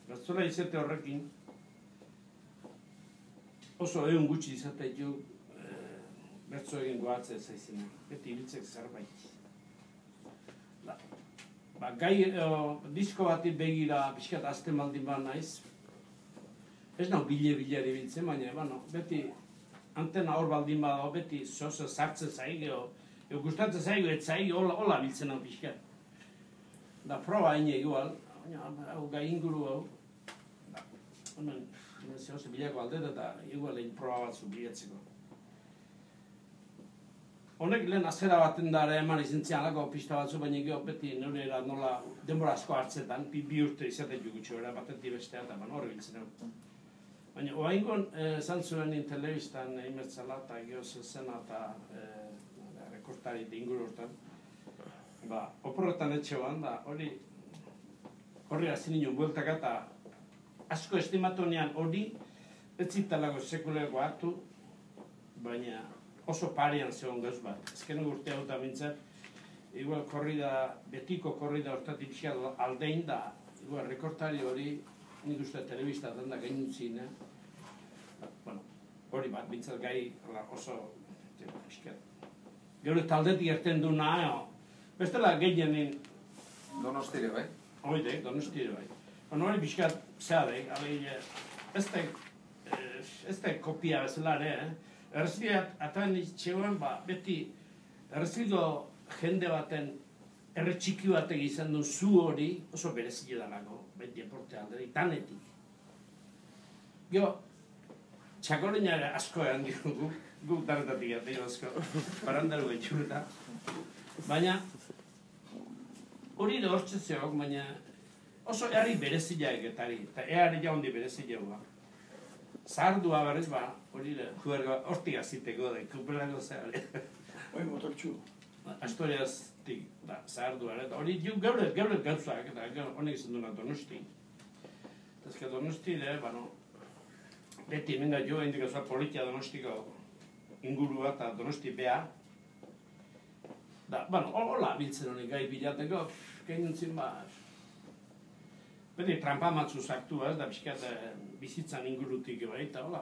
Bertzola izate horrekin, oso egun gutxi izate jo bertzo egin goatzea zaizena, beti ibiltzek zerbait. Gai disko bati begira pixkat azten baldin ba naiz, ez nau bile-bile ibiltzen, baina beti antena hor baldin badago, beti zozo sartzen zaige, gustatzen zaige, ez zaige, hola biltzen hau pixkat. Da proba haine igual, hau gai inguru hau, hemen zozo bilako aldet eta igual egin proba batzu bilatzeko. Honek lehen azera baten dara eman izintzian alako pista batzu, baina gero beti nolera nola denbora asko hartzetan, bi urte izaten jugutxo, batetik bestea eta horri biltzen hau. Baina oaingon esan zuen telebistan imertzala eta gero zena eta rekortari inguru hortan. Oporretan etxeoan da, horri hasi ninen bueltaka eta asko estimatu nean hori ez zitalako sekuleko hartu, baina oso parean zegoen gauz bat. Ezken urte hau eta mintzat, igual betiko korrida hortatik pixka aldein da, igual rekortari hori nik uste telebistatan da gainuntzin, hori bat, bintzat gai oso pixka. Gero taldetik erten du nahi, bestela gehienin... Donostire, bai? Oide, Donostire, bai. Hori pixkat zeadek, ez da kopia bezala ere, Errezileak atan itxegoen, beti errezilgo jende baten erre txiki batek izan du zu hori oso berezile dalako, beti eporte aldera, itanetik. Gero, txakoreina asko egan dugu, guk daretatik ateo asko, barandaru betxureta. Baina, hori da hortzetzeok, baina oso herri berezileak etari, eta eare ja hondi berezileak. Zahardua berriz hori juerga hortik aziteko da, kuperako zehare. Hoi motortxu. Astoriaztik zahardua, eta hori gaur gauzak, eta honek izan duena Donosti. Ezka Donosti, beti hemen da jo, hendik gauzak politia Donostiko ingurua eta Donosti beha. Hola biltzen honek gai bilateko, gainuntzin beti trampa matzu sartu da pixkat bizitzan ingurutik bai, eta hola.